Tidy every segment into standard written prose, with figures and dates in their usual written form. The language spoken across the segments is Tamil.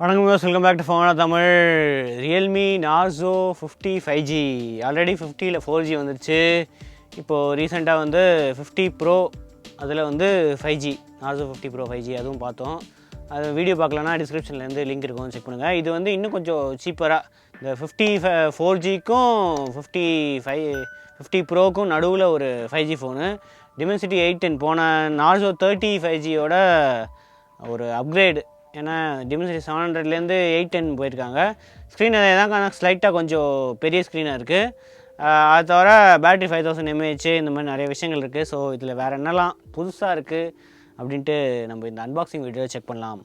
வணக்கம் viewers, welcome back to Phona Tamil. realme narzo 50 5G already 50ல் 4G வந்துருச்சு. இப்போது ரீசெண்டாக வந்து 50 ப்ரோ அதில் வந்து 5G narzo 50 ப்ரோ 5G அதுவும் பார்த்தோம். அது வீடியோ பார்க்கலன்னா டிஸ்கிரிப்ஷன்லேருந்து லிங்க் இருக்கும், செக் பண்ணுங்கள். இது வந்து இன்னும் கொஞ்சம் சீப்பராக இந்த 50 4Gக்கும் 50 ப்ரோக்கும் நடுவில் ஒரு 5G ஃபோனு Dimensity 810 போன narzo 30 5Gயோட ஒரு அப்கிரேடு. ஏன்னா Dimensity 700லேருந்து 810 போயிருக்காங்க. ஸ்க்ரீன் அதே தான், ஆனால் ஸ்லைட்டாக கொஞ்சம் பெரிய ஸ்க்ரீனாக இருக்குது. அது தவிர பேட்ரி 5000 mAh இந்த மாதிரி நிறைய விஷயங்கள் இருக்குது. ஸோ இதில் வேறு என்னெல்லாம் புதுசாக இருக்குது அப்படின்ட்டு நம்ம இந்த அன்பாக்சிங் வீடியோ செக் பண்ணலாம்.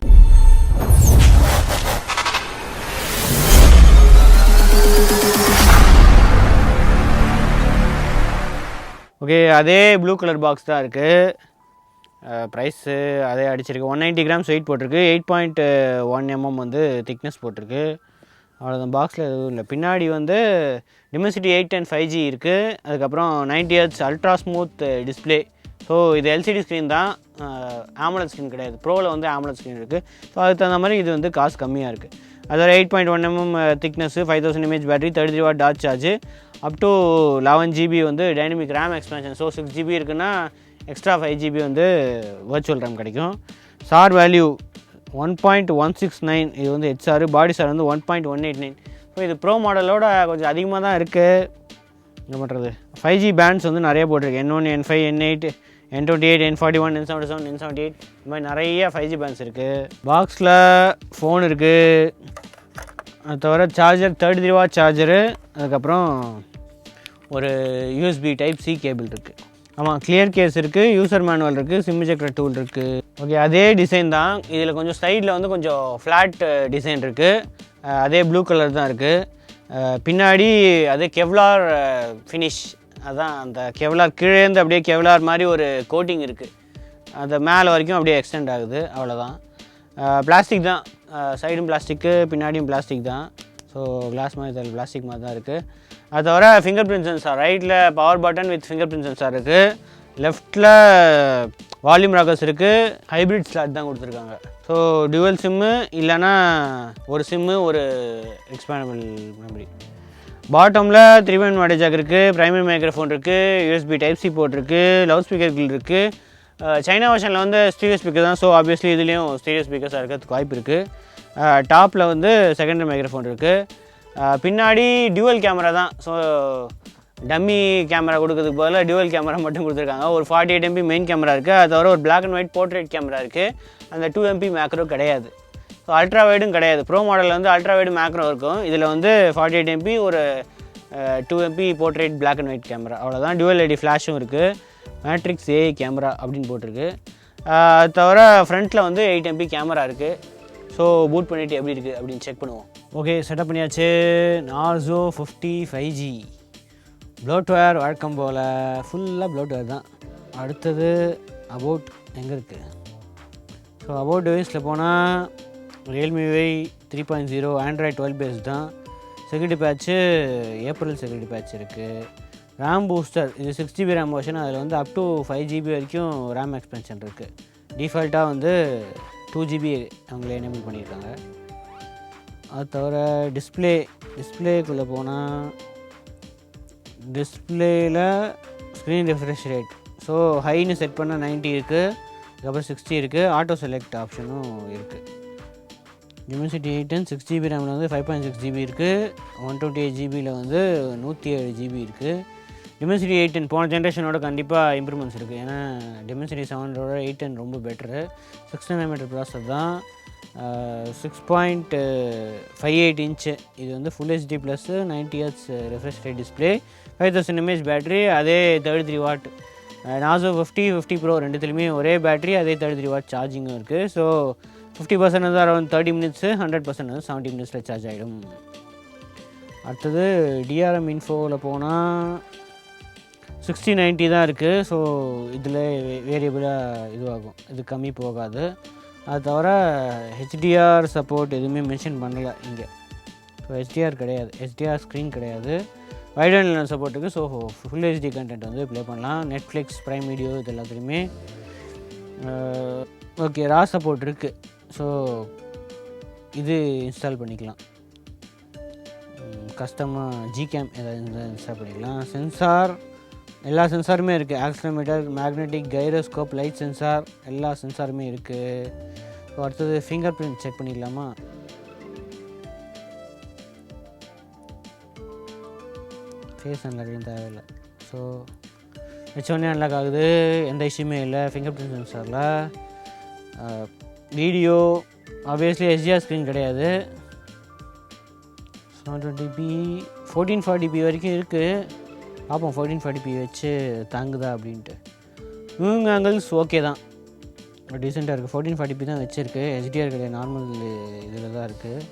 ஓகே, அதே ப்ளூ கலர் பாக்ஸ் தான் இருக்குது. ப்ரைஸு அதே அடிச்சிருக்கு. 190 grams வெயிட் போட்டிருக்கு. 8.1 mm வந்து திக்னஸ் போட்டிருக்கு. அவ்வளோதான், பாக்ஸில் எதுவும் இல்லை. பின்னாடி வந்து Dimensity 810 5G இருக்குது. அதுக்கப்புறம் 90Hz ultra smooth display. So இது எல்சிடி ஸ்க்ரீன் தான், AMOLED ஸ்க்ரீன் கிடையாது. ப்ரோவில் வந்து AMOLED ஸ்க்ரீன் இருக்குது. ஸோ அதுக்கு தகுந்த மாதிரி இது வந்து காசு கம்மியாக இருக்குது. அதோட 8.1 mm thickness, 5000 mAh battery, 33 watt torch charge, up to 11 GB வந்து dynamic RAM expansion. So 6 GB இருக்குன்னா எக்ஸ்ட்ரா 5 GB வந்து வர்ச்சுவல் ரேம் கிடைக்கும். சார் வேல்யூ 1.169, இது வந்து ஹெச்ஆர். பாடி சார் வந்து 1.189. ஸோ இது ப்ரோ மாடலோட கொஞ்சம் அதிகமாக தான் இருக்குது. என்ன பண்ணுறது, 5G பேண்ட்ஸ் வந்து நிறைய போட்டிருக்கு. N1, N5, N8, N28, N41, N77, N78, இந்த மாதிரி நிறைய 5G பேண்ட்ஸ் இருக்குது. பாக்ஸில் ஃபோன் இருக்குது. அது தவிர சார்ஜர் 33 watt சார்ஜரு, அதுக்கப்புறம் ஒரு USB Type C கேபிள் இருக்குது. ஆமாம், கிளியர் கேஸ் இருக்குது, யூசர் மேனுவல் இருக்குது, சிம் இஜெக்டர் டூல் இருக்குது. ஓகே, அதே டிசைன் தான். இதில் கொஞ்சம் சைடில் வந்து கொஞ்சம் ஃப்ளாட் டிசைன் இருக்குது. அதே ப்ளூ கலர் தான் இருக்குது. பின்னாடி அதே கெவ்லார் ஃபினிஷ். அதான் அந்த கெவ்லார் கீழேருந்து அப்படியே கெவ்லார் மாதிரி ஒரு கோட்டிங் இருக்குது. அது மேலே வரைக்கும் அப்படியே எக்ஸ்டெண்ட் ஆகுது. அவ்வளோதான். பிளாஸ்டிக் தான், சைடும் பிளாஸ்டிக்கு, பின்னாடியும் பிளாஸ்டிக் தான். ஸோ கிளாஸ் மாதிரி தெரியல, பிளாஸ்டிக் மாதிரி தான் இருக்குது. அது தவிர ஃபிங்கர் பிரிண்ட் சென்சார், ரைட்டில் power button with finger print sensor இருக்குது. லெஃப்ட்டில் வால்யூம் ராக்கர்ஸ் இருக்குது. ஹைப்ரிட் ஸ்லாட் தான் கொடுத்துருக்காங்க. ஸோ டுவல் சிம்மு, இல்லைன்னா ஒரு சிம்மு, ஒரு எக்ஸ்பேண்டபிள் மெமரி. பாட்டமில் 3.1 watt ஜாக் இருக்குது. ப்ரைமரி மைக்ரோஃபோன் இருக்குது. USB Type C போர்ட் இருக்குது. லவுட் ஸ்பீக்கர் கில் இருக்குது. சைனா வெர்ஷனில் வந்து ஸ்டீரியோ ஸ்பீக்கர் தான். ஸோ ஆப்வியஸ்லி இதுலேயும் ஸ்டீரியோ ஸ்பீக்கர்ஸாக இருக்கிறதுக்கு வாய்ப்பு இருக்குது. டாப்பில் வந்து செகண்டரி மைக்ரோஃபோன் இருக்குது. பின்னாடி டியூவல் கேமரா தான். ஸோ டம்மி கேமரா கொடுக்கறதுக்கு பதிலாக டியூவல் கேமரா மட்டும் கொடுத்துருக்காங்க. ஒரு 48 MP மெயின் கேமரா இருக்குது. அது தவிர ஒரு black and white portrait camera இருக்குது. அந்த 2 MP மேக்ரோ கிடையாது. ஸோ அல்ட்ரா வைடும் கிடையாது. ப்ரோ மாடலில் வந்து அல்ட்ரா வைடு மேக்ரோ இருக்கும். இதில் வந்து 48 MP, ஒரு 2 MP portrait black and white camera, அவ்வளோதான். டியூவல் LED ஃப்ளாஷும் இருக்குது. மேட்ரிக்ஸ் AI கேமரா அப்படின்னு போட்டிருக்கு. அது தவிர ஃப்ரண்ட்டில் வந்து 8 MP கேமரா இருக்குது. ஸோ பூட் பண்ணிவிட்டு எப்படி இருக்குது அப்படின்னு செக் பண்ணுவோம். ஓகே, செட்டப் பண்ணியாச்சு. narzo 50 5G. ப்ளோட்வேர் வழக்கம் போல் ஃபுல்லாக ப்ளோட்வேர் தான். அடுத்தது அபவுட் எங்கே இருக்குது? ஸோ அபவுட் டிவைஸில் போனால் realme 3.0 ஆண்ட்ராய்ட் 12 பேஸ் தான். Security patch April security patch இருக்குது. ரேம் பூஸ்டர், இது 6 GB ரேம் வெர்ஷன். அதில் வந்து அப் டு 5 GB வரைக்கும் ரேம் எக்ஸ்பென்ஷன் இருக்குது. டிஃபால்ட்டாக வந்து 2 GB அவங்களே எனேபிள் பண்ணியிருக்காங்க. அது தவிர டிஸ்பிளேக்குள்ளே போனால் டிஸ்பிளேயில் ஸ்க்ரீன் ரெஃப்ரெஷ் ரேட், ஸோ ஹைன்னு செட் பண்ணால் 90 இருக்குது. அதுக்கப்புறம் 60 இருக்குது. ஆட்டோ செலக்ட் ஆப்ஷனும் இருக்குது. Dimensity 810 6 GB ரேமில் வந்து 5.6 GB இருக்குது. 128 GB வந்து 107 GB இருக்குது. Dimensity 810 போன ஜென்ரேஷனோட கண்டிப்பாக இம்ப்ரூவ்மெண்ட்ஸ் இருக்குது. ஏன்னா Dimensity 700 810 ரொம்ப பெட்டரு. 6 nm ப்ராசர் தான். 6.58 inch. இது வந்து full HD plus 90Hz refresh rate display, 5000 mAh battery, அதே 33 watt. narzo 50 ப்ரோ ரெண்டுத்துலேயுமே ஒரே பேட்ரி, அதே 33 watt சார்ஜிங்கும் இருக்குது. ஸோ 50% வந்து அரௌண்ட் 30 minutes, 100% வந்து 70 minutesல சார்ஜ் ஆகிடும். அடுத்தது DRM இன்ஃபோவில் போனால் 6090 தான் இருக்குது. ஸோ இதில் வேரியபிளாக இதுவாகும், இது கம்மி போகாது. அது தவிர HDR சப்போர்ட் எதுவுமே மென்ஷன் பண்ணலை இங்கே. ஸோ HDR கிடையாது, HDR ஸ்க்ரீன் கிடையாது. வைட் ஆங்கிள் சப்போர்ட் இருக்குது. ஸோ ஃபுல் HD கண்டென்ட் வந்து ப்ளே பண்ணலாம். நெட்ஃப்ளிக்ஸ், ப்ரைம் வீடியோ, இது எல்லாத்துலேயுமே. ஓகே, ரா சப்போர்ட் இருக்குது. ஸோ இது இன்ஸ்டால் பண்ணிக்கலாம். கஸ்டமாக ஜிகேம் ஏதாவது இன்ஸ்டால் பண்ணிக்கலாம். சென்சார் எல்லா சென்சாருமே இருக்குது. Accelerometer, magnetic, gyroscope, light sensor எல்லா சென்சாருமே இருக்குது. ஸோ அடுத்தது ஃபிங்கர் பிரிண்ட் செக் பண்ணிடலாமா? ஃபேஸ் அன்லாக்கிங் தேவையில்லை. ஸோ ஹெச்1 அன்லாக் ஆகுது, எந்த இஷ்யூமே இல்லை ஃபிங்கர் பிரிண்ட் சென்சாரில். வீடியோ ஆப்வியஸ்லி HDR ஸ்க்ரீன் கிடையாது. 720p 1440p வரைக்கும் இருக்குது. பார்ப்போம் 1440p வச்சு தாங்குதா அப்படின்ட்டு. வியூவிங் ஆங்கிள்ஸ் ஓகே தான், டீசெண்டாக இருக்குது. 1440p தான் வச்சுருக்கு, HDR கிடையாது, நார்மல் இதில் தான் இருக்குது.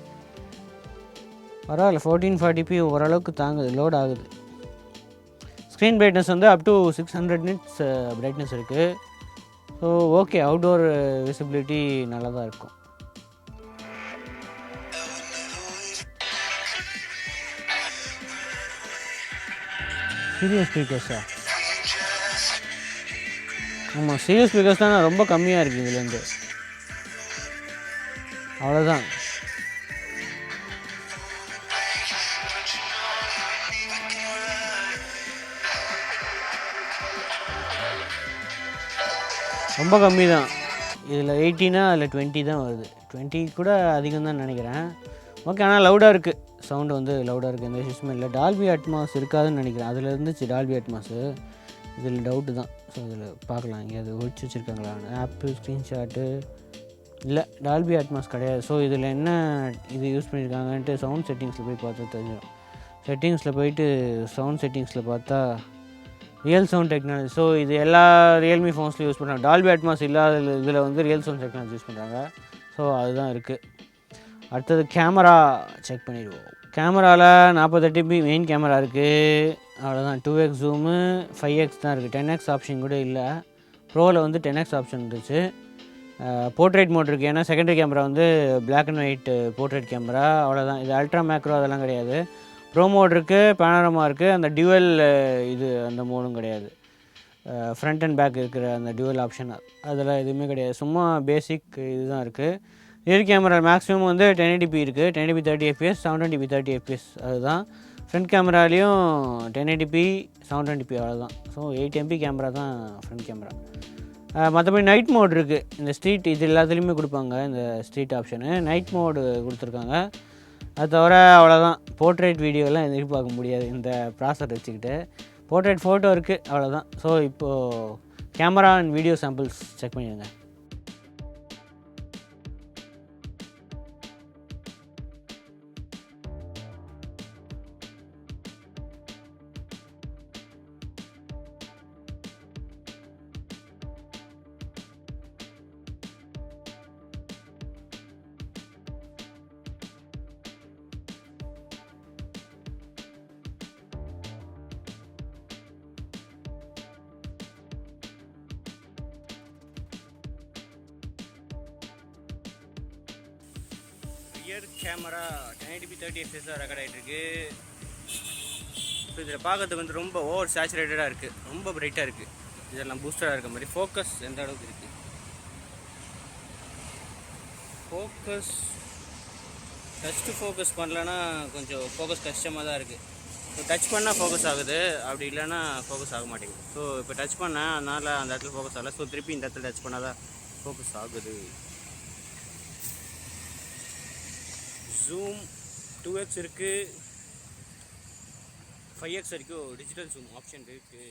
பரவாயில்ல, 1440p ஓரளவுக்கு தாங்குது, லோட் ஆகுது. ஸ்க்ரீன் பிரைட்னஸ் வந்து அப் டு 600 nits பிரைட்னஸ் இருக்குது. ஸோ ஓகே, அவுட்டோர் விசிபிலிட்டி நல்லா தான் இருக்கும். சீரியஸ் ஸ்பீக்கர்ஸா? ஆமாம், சீரியஸ் ஸ்பீக்கர்ஸ் தான் ரொம்ப கம்மியாக இருக்குது இதுலேருந்து. அவ்வளோதான். ரொம்ப கம்மி தான். இதில் 18 அதில் 20 தான் வருது. 20 கூட அதிகம் தான் நினைக்கிறேன். ஓகே, ஆனால் லவுடாக இருக்குது, சவுண்டு வந்து லவுடாக இருக்குது, எந்த இஷ்யூஸுமே இல்லை. டால்பி அட்மாஸ் இருக்காதுன்னு நினைக்கிறேன். அதில் இருந்துச்சு டால்பி அட்மாஸு, இதில் டவுட்டு தான். ஸோ இதில் பார்க்கலாம், இங்கே அது ஒழிச்சு வச்சுருக்காங்களா ஆப்பு ஸ்க்ரீன்ஷாட்டு. இல்லை, டால்பி அட்மாஸ் கிடையாது. ஸோ இதில் என்ன இது யூஸ் பண்ணியிருக்காங்கன்ட்டு சவுண்ட் செட்டிங்ஸில் போய் பார்த்தா தெரிஞ்சிடும். செட்டிங்ஸில் போயிட்டு சவுண்ட் செட்டிங்ஸில் பார்த்தா ரியல் சவுண்ட் டெக்னாலஜி. ஸோ இது எல்லா ரியல்மி ஃபோன்ஸ்லையும் யூஸ் பண்ணுறாங்க. டால்பி அட்மாஸ் இல்லாத இதில் வந்து ரியல் சவுண்ட் டெக்னாலஜி யூஸ் பண்ணுறாங்க. ஸோ அதுதான் இருக்குது. அடுத்தது கேமரா செக் பண்ணிடுவோம். கேமராவில் 48p மெயின் கேமரா இருக்குது, அவ்வளோதான். 2x ஜூமு, 5x தான் இருக்குது, 10x ஆப்ஷன் கூட இல்லை. ப்ரோவில் வந்து 10x ஆப்ஷன் இருந்துச்சு. போர்ட்ரேட் மோட் இருக்குது, ஏன்னா செகண்டரி கேமரா வந்து black and white portrait camera, அவ்வளோதான். இது அல்ட்ரா மேக்ரோ அதெல்லாம் கிடையாது. ப்ரோ மோட் இருக்குது, பேனரமா இருக்குது, அந்த டியூவல் இது அந்த மோடும் கிடையாது. ஃப்ரண்ட் அண்ட் பேக் இருக்கிற அந்த டியூவல் ஆப்ஷன் அதெல்லாம் எதுவுமே கிடையாது. சும்மா பேசிக் இதுதான் இருக்குது. ரியர் கேமரா மேக்ஸிமம் வந்து 1080p இருக்குது, 1080p 30fps, 720p 30fps அதுதான். ஃப்ரண்ட் கேமராலேயும் 1080p 720p அவ்வளோதான். ஸோ 8MP கேமரா தான் ஃப்ரண்ட் கேமரா. மற்றபடி நைட் மோட் இருக்குது. இந்த ஸ்ட்ரீட் இது எல்லாத்துலேயுமே கொடுப்பாங்க, இந்த ஸ்ட்ரீட் ஆப்ஷனு நைட் மோடு கொடுத்துருக்காங்க. அது தவிர அவ்வளோதான். போர்ட்ரேட் வீடியோலாம் எதிர்பார்க்க முடியாது இந்த ப்ராசர் வச்சுக்கிட்டு. போர்ட்ரேட் ஃபோட்டோ இருக்குது, அவ்வளோதான். ஸோ இப்போது camera and video samples check பண்ணிடுங்க. ரியர் கேமரா 1080p 30fps தான் ரெக்கார்ட் ஆகிட்டுருக்கு. ஸோ இதில் பார்க்கறதுக்கு வந்து ரொம்ப ஓவர் சேச்சுரேட்டடாக இருக்குது, ரொம்ப பிரைட்டாக இருக்குது. இதெல்லாம் பூஸ்டராக இருக்க மாதிரி. ஃபோக்கஸ் எந்த அளவுக்கு இருக்குது? ஃபோக்கஸ் டச் டு ஃபோக்கஸ் பண்ணலன்னா கொஞ்சம் ஃபோக்கஸ் கஷ்டமாக தான் இருக்குது. ஸோ டச் பண்ணால் ஃபோக்கஸ் ஆகுது, அப்படி இல்லைன்னா ஃபோக்கஸ் ஆக மாட்டேங்குது. ஸோ இப்போ டச் பண்ணேன், அதனால் அந்த இடத்துல ஃபோக்கஸ் ஆகலை. ஸோ திருப்பி இந்த இடத்துல டச் பண்ணால் தான் ஃபோக்கஸ் ஆகுது. ஜூம் 2x இருக்குது, 5x வரைக்கும் டிஜிட்டல் ஜூம் ஆப்ஷன் இருக்குது.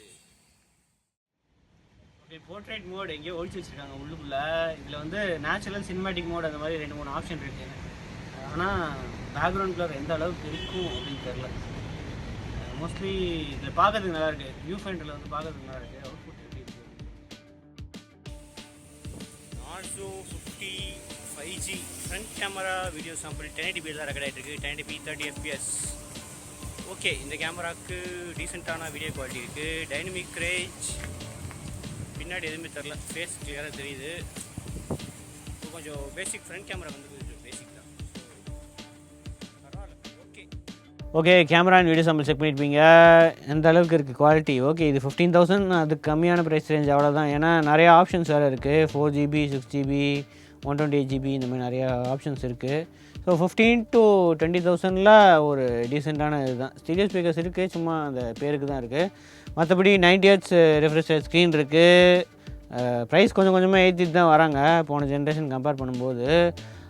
ஓகே, போர்ட்ரேட் மோட் எங்கேயோ ஒழிச்சு வச்சுருக்காங்க உள்ளுக்குள்ளே. இதில் வந்து நேச்சுரல் சினிமேட்டிக் மோட் அந்த மாதிரி 2-3 ஆப்ஷன் இருக்குது. ஆனால் பேக்ரவுண்ட் கலர் எந்த அளவுக்கு இருக்கும் அப்படின்னு தெரியல. மோஸ்ட்லி இதில் பார்க்கறதுக்கு நல்லாயிருக்கு, வியூ ஃபைண்டரில் வந்து பார்க்கறதுக்கு நல்லா இருக்குது. அவுட்புட் எப்படி இருக்குது? narzo 50 5G front camera video sample 1080p தான் ரெக்கார்ட் ஆகிட்டு இருக்குது, 1080p 30fps. ஓகே, இந்த கேமராவுக்கு டீசெண்டான வீடியோ குவாலிட்டி இருக்குது. டைனமிக் ரேஞ்ச் பின்னாடி எதுவுமே தெரில, ஃபேஸ் கிளியராக தெரியுது. இப்போ கொஞ்சம் பேசிக் ஃப்ரண்ட் கேமரா வந்து கொஞ்சம் பேசிக் தான். பரவாயில்ல. Okay, camera and video sample check பண்ணியிருப்பீங்க, எந்த அளவுக்கு இருக்குது குவாலிட்டி. ஓகே, இது 15,000, அதுக்கு கம்மியான ப்ரைஸ் ரேஞ்ச் அவ்வளோதான். ஏன்னா நிறையா ஆப்ஷன்ஸ் வேறு இருக்குது. 4GB 6GB 128GB இந்த மாதிரி நிறையா ஆப்ஷன்ஸ் இருக்குது. ஸோ 15 to 20,000 ஒரு டீசெண்டான இதுதான். ஸ்டீரியோ ஸ்பீக்கர்ஸ் இருக்குது, சும்மா அந்த பேருக்கு தான் இருக்குது. மற்றபடி 90 Hz ரெஃப்ரெஷ் ஸ்க்ரீன் இருக்குது. ப்ரைஸ் கொஞ்சம் கொஞ்சமாக ஏற்றிட்டு தான் வராங்க போன ஜென்ரேஷன் கம்பேர் பண்ணும்போது.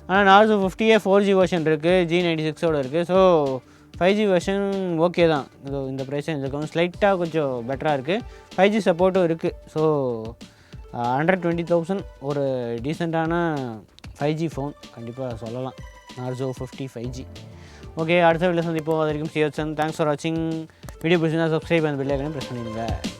ஆனால் நார்சோ 50 4G வெர்ஷன் இருக்குது, G96 இருக்குது. ஸோ 5G வெர்ஷன் ஓகே தான். இந்த ப்ரைஸ் இருக்கும், ஸ்லைட்டாக கொஞ்சம் பெட்டராக இருக்குது. 5G சப்போர்ட்டும் இருக்குது. ஸோ 120,000 ஒரு டீசெண்டான 5G ஃபோன் கண்டிப்பாக சொல்லலாம். Narzo 50 5G. ஓகே, அடுத்த வீடியோ சந்திப்போம். அது வரைக்கும் சியோச்சன். தேங்க்ஸ் ஃபார் வாட்சிங். வீடியோ பிடிச்சிருந்தா சப்ஸ்கிரைப் பண்ணி பெல் ஐகானை ப்ரெஸ் பண்ணிடுங்க.